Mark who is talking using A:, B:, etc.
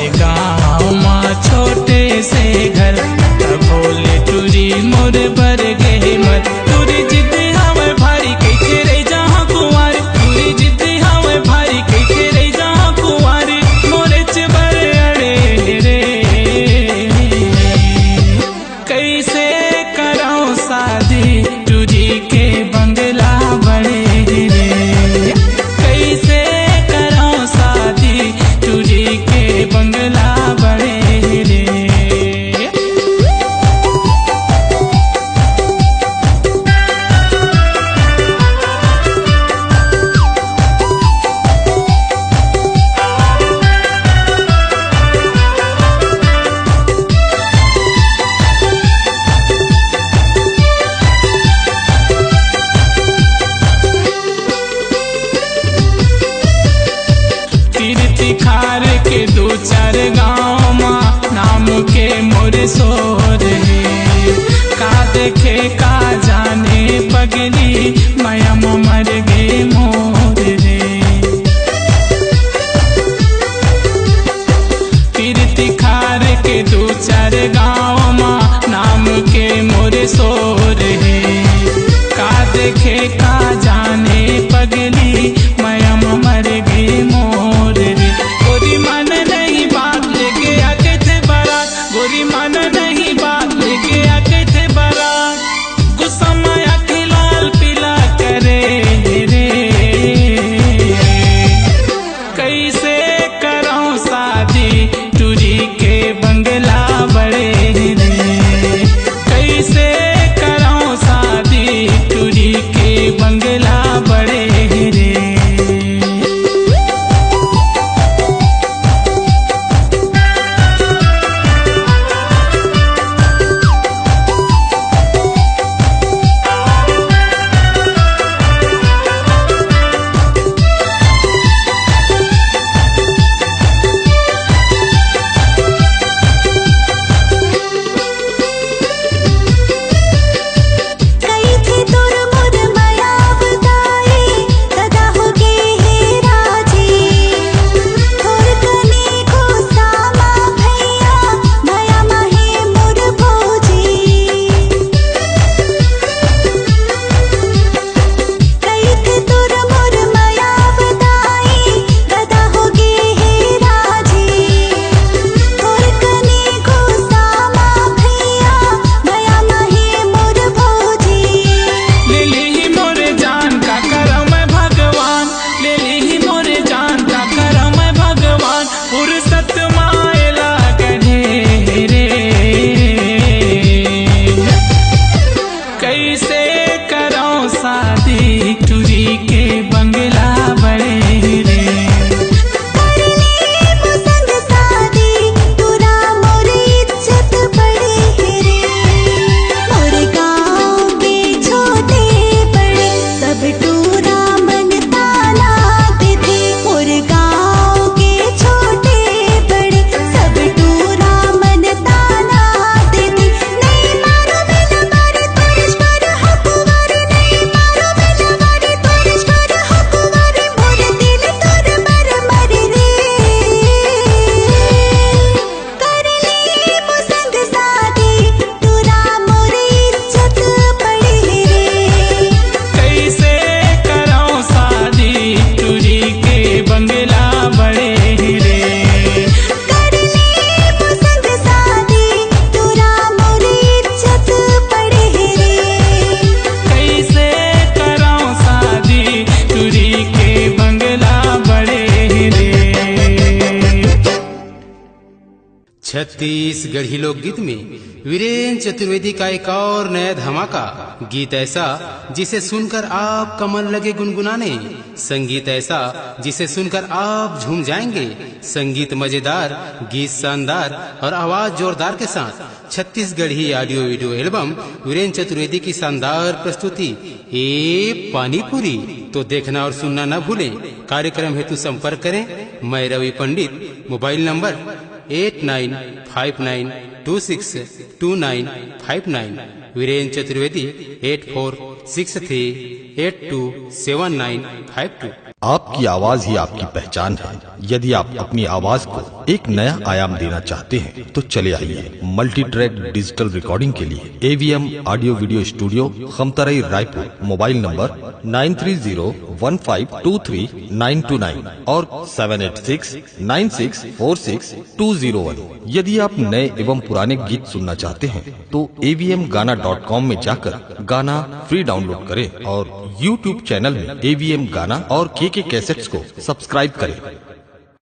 A: मोरे गाँव माँ छोटे से घर भोले टूरी मोर बर गए मत टूरी जिद हमें भारी कैसे रे जहाँ कुंवारी टूरी जिद हमें भारी कैसे रे जहाँ कुंवारी मोरे चबर अड़े रे कैसे कराऊं शादी टूरी के बंगला बड़े रे कैसे कराऊं शादी टूरी के बंगला बड़े रे। खार के दो चार गाँव माँ नाम के मोरे सोर है का देखे का जाने पगली माया मर गे मोर रे कीर्ति खार के दो चार गाँव माँ नाम के मोरे सोर है का देखे का जाने पगली माया मर गे मोर रे। गोरी मन नहीं बात लेके आके थे बारात गोरी मन नहीं बात लेके आके थे बारात गुस्सा माया के लाल पीला करे रे कैसे कराऊं शादी टूरी के बंगला बड़े रे कैसे कराऊं शादी टूरी के बंगला बड़े रे।
B: छत्तीसगढ़ी लोकगीत में वीरेंद्र चतुर्वेदी का एक और नया धमाका गीत ऐसा जिसे सुनकर आप कमर लगे गुनगुनाने संगीत ऐसा जिसे सुनकर आप झूम जाएंगे संगीत मजेदार गीत शानदार और आवाज जोरदार के साथ Chhattisgarhi audio video album Virendra Chaturvedi की शानदार प्रस्तुति ए पानीपुरी तो देखना और सुनना न भूलें। कार्यक्रम हेतु संपर्क करें मैं रवि पंडित मोबाइल नंबर 8959262959 वीरेंद्र चतुर्वेदी 8463827952।
C: आपकी आवाज ही आपकी पहचान है। यदि आप अपनी आवाज को एक नया आयाम देना चाहते हैं तो चले आइए मल्टी ट्रैक डिजिटल रिकॉर्डिंग के लिए AVM audio video studio, Khamtarai, Raipur. Mobile number 9301523929 और 7869646201। यदि आप नए एवं पुराने गीत सुनना चाहते हैं तो avmgana.com में जाकर गाना फ्री डाउनलोड करें और YouTube चैनल में AVM गाना और KK कैसेट्स को सब्सक्राइब करें।